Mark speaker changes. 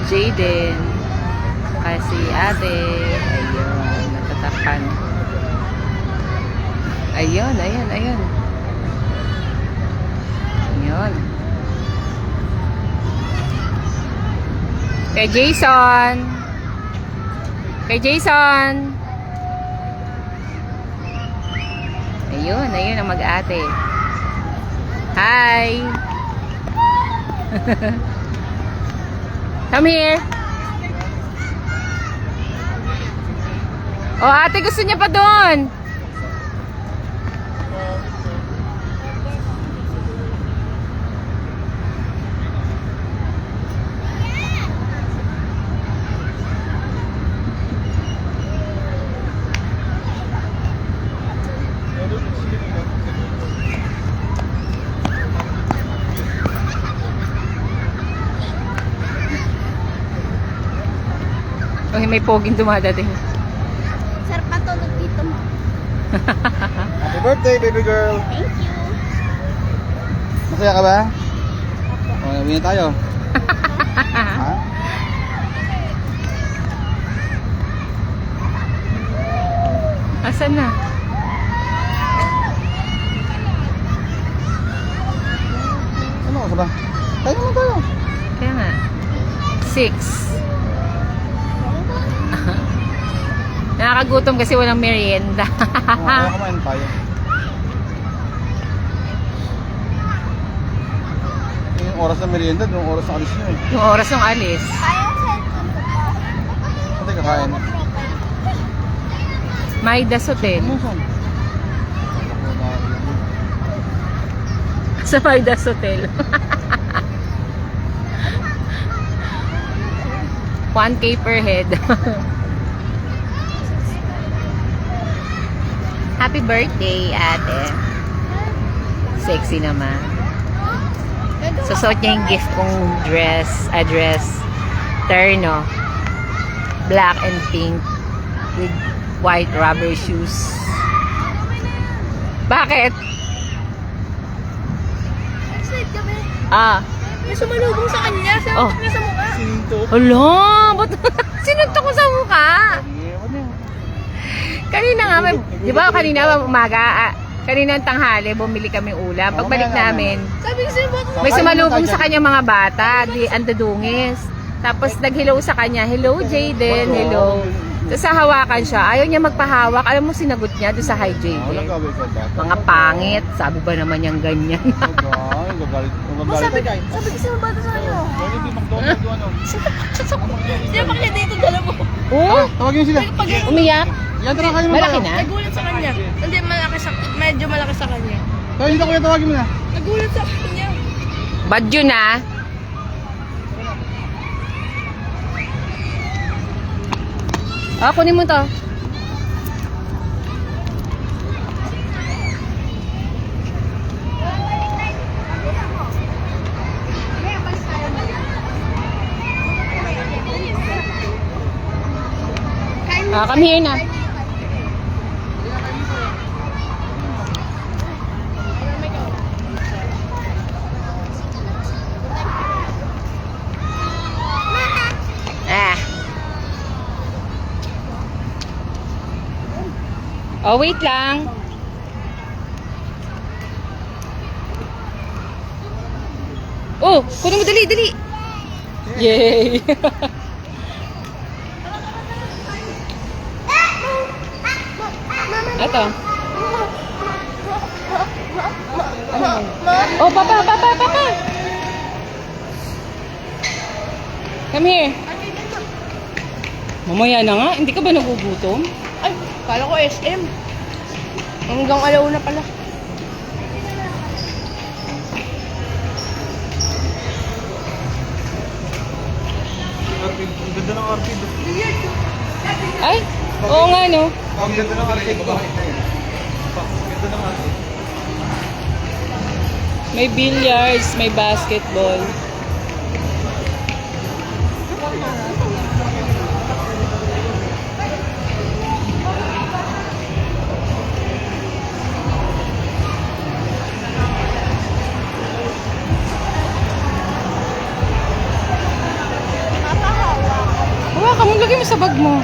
Speaker 1: Jaden. Kasi ate. Ayun. Natatapan. Ayun. Ayun. Kay Jason. Ayun ang mag-ate. Hi. Come here. Oh, ate, gusto niya pa doon. Okay, may poging dumadating.
Speaker 2: Sarap matulog dito mo.
Speaker 3: Happy birthday, baby girl!
Speaker 2: Thank you.
Speaker 3: Masaya ka ba? O, uwi na tayo. Ha?
Speaker 1: Asan na?
Speaker 3: Ano ka ba? Tayo na tayo.
Speaker 1: Kaya nga. 6. Nakakagutom kasi walang merienda.
Speaker 3: Kaya kumain tayo. Yung oras ng merienda, yung oras ng alis nyo eh.
Speaker 1: Yung oras ng alis.
Speaker 2: Kaya cellphone ko pa.
Speaker 3: Pati kakain.
Speaker 1: Maidas Hotel.
Speaker 3: Ano saan?
Speaker 1: Sa Maidas Hotel. 1K per head. Happy birthday, ate. Sexy naman. Susot niya yung gift kong dress, terno. Black and pink with white rubber shoes. Bakit?
Speaker 2: Excited kami.
Speaker 1: Ah.
Speaker 2: May sumalubong sa kanya.
Speaker 1: Oh.
Speaker 2: Sabi niya sa mukha.
Speaker 3: Sinto.
Speaker 1: Hala, ba't sinuntok ko sa mukha? Kanina nga, di ba kanina umaga, kanina tanghali, bumili kami ulam. Pagbalik namin,
Speaker 2: Sabi ko sa'yo, bakit?
Speaker 1: may sumalubong sa kanya mga bata, di andadungis. Tapos nag-hello sa kanya, hello Jaden, hello. Tapos hawakan siya, ayaw niya magpahawak. Alam mo, sinagot niya doon sa hi Jaden. Mga pangit, sabi ba naman niyang ganyan?
Speaker 2: Sabi ko sa'yo, bata sa kanya. Sino pa kaya dito dala mo?
Speaker 1: Oh,
Speaker 3: Tawagin sila.
Speaker 1: umiyak.
Speaker 3: Yan, tara kayo.
Speaker 1: Malaki na?
Speaker 2: Nagulat sa kanya. Hindi, medyo malaki sa kanya.
Speaker 3: Kaya dito kuya, tawagin mo na.
Speaker 2: Nagulat sa kanya.
Speaker 1: Badyo na. Ah, kunin mo to. Ah, come here na. Ah. Oh, wait lang. Oh, kunin mo dali, dali. Yay. Ito. Oh, papa. Come here. Mamaya na nga, hindi ka ba nagugutom?
Speaker 2: Ay, kala ko SM. Hanggang alauna pala.
Speaker 3: Ang ganda ng arcade.
Speaker 1: Ay, oo nga no.
Speaker 3: Ang ganda ng arcade ko. Ang ganda ng arcade.
Speaker 1: May billiards, may basketball.
Speaker 2: sa bag mo?